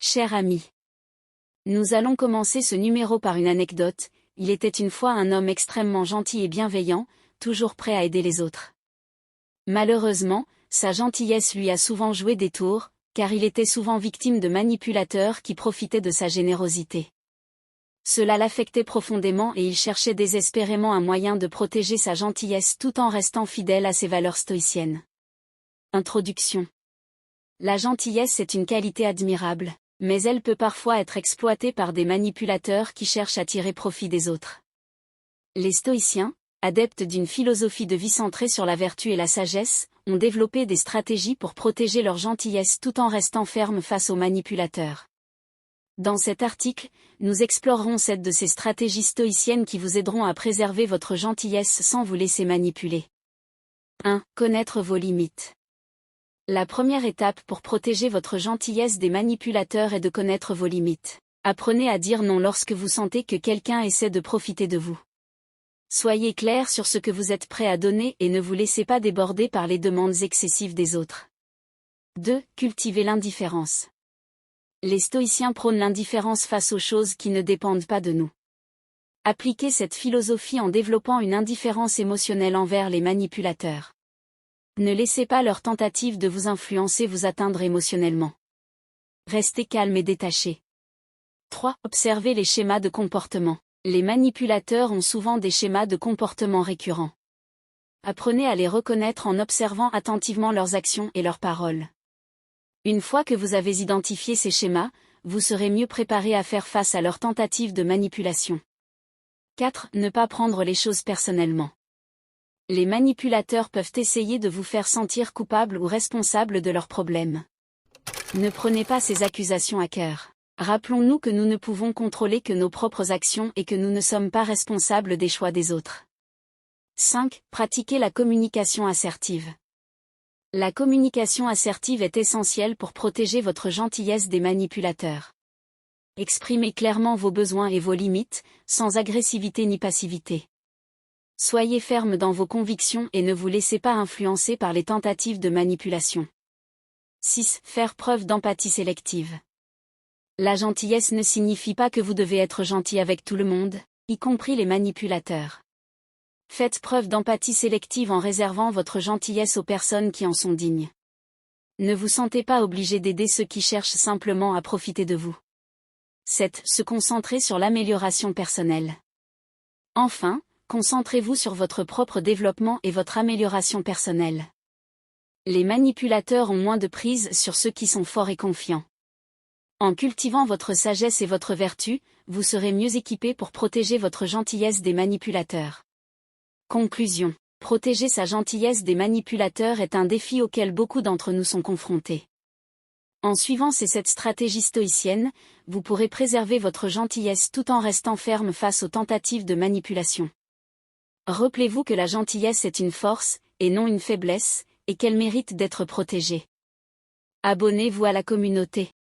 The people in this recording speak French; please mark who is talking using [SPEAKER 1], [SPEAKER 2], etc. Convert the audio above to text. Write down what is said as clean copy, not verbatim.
[SPEAKER 1] Cher ami, nous allons commencer ce numéro par une anecdote. Il était une fois un homme extrêmement gentil et bienveillant, toujours prêt à aider les autres. Malheureusement, sa gentillesse lui a souvent joué des tours, car il était souvent victime de manipulateurs qui profitaient de sa générosité. Cela l'affectait profondément et il cherchait désespérément un moyen de protéger sa gentillesse tout en restant fidèle à ses valeurs stoïciennes. Introduction. La gentillesse est une qualité admirable, mais elle peut parfois être exploitée par des manipulateurs qui cherchent à tirer profit des autres. Les stoïciens, adeptes d'une philosophie de vie centrée sur la vertu et la sagesse, ont développé des stratégies pour protéger leur gentillesse tout en restant fermes face aux manipulateurs. Dans cet article, nous explorerons 7 de ces stratégies stoïciennes qui vous aideront à préserver votre gentillesse sans vous laisser manipuler. 1. Connaître vos limites. La première étape pour protéger votre gentillesse des manipulateurs est de connaître vos limites. Apprenez à dire non lorsque vous sentez que quelqu'un essaie de profiter de vous. Soyez clair sur ce que vous êtes prêt à donner et ne vous laissez pas déborder par les demandes excessives des autres. 2. Cultivez l'indifférence. Les stoïciens prônent l'indifférence face aux choses qui ne dépendent pas de nous. Appliquez cette philosophie en développant une indifférence émotionnelle envers les manipulateurs. Ne laissez pas leur tentative de vous influencer vous atteindre émotionnellement. Restez calme et détaché. 3. Observez les schémas de comportement. Les manipulateurs ont souvent des schémas de comportement récurrents. Apprenez à les reconnaître en observant attentivement leurs actions et leurs paroles. Une fois que vous avez identifié ces schémas, vous serez mieux préparé à faire face à leurs tentatives de manipulation. 4. Ne pas prendre les choses personnellement. Les manipulateurs peuvent essayer de vous faire sentir coupable ou responsable de leurs problèmes. Ne prenez pas ces accusations à cœur. Rappelons-nous que nous ne pouvons contrôler que nos propres actions et que nous ne sommes pas responsables des choix des autres. 5. Pratiquez la communication assertive. La communication assertive est essentielle pour protéger votre gentillesse des manipulateurs. Exprimez clairement vos besoins et vos limites, sans agressivité ni passivité. Soyez ferme dans vos convictions et ne vous laissez pas influencer par les tentatives de manipulation. 6. Faire preuve d'empathie sélective. La gentillesse ne signifie pas que vous devez être gentil avec tout le monde, y compris les manipulateurs. Faites preuve d'empathie sélective en réservant votre gentillesse aux personnes qui en sont dignes. Ne vous sentez pas obligé d'aider ceux qui cherchent simplement à profiter de vous. 7. Se concentrer sur l'amélioration personnelle. Enfin, concentrez-vous sur votre propre développement et votre amélioration personnelle. Les manipulateurs ont moins de prise sur ceux qui sont forts et confiants. En cultivant votre sagesse et votre vertu, vous serez mieux équipé pour protéger votre gentillesse des manipulateurs. Conclusion. Protéger sa gentillesse des manipulateurs est un défi auquel beaucoup d'entre nous sont confrontés. En suivant ces 7 stratégies stoïciennes, vous pourrez préserver votre gentillesse tout en restant ferme face aux tentatives de manipulation. Rappelez-vous que la gentillesse est une force, et non une faiblesse, et qu'elle mérite d'être protégée. Abonnez-vous à la communauté.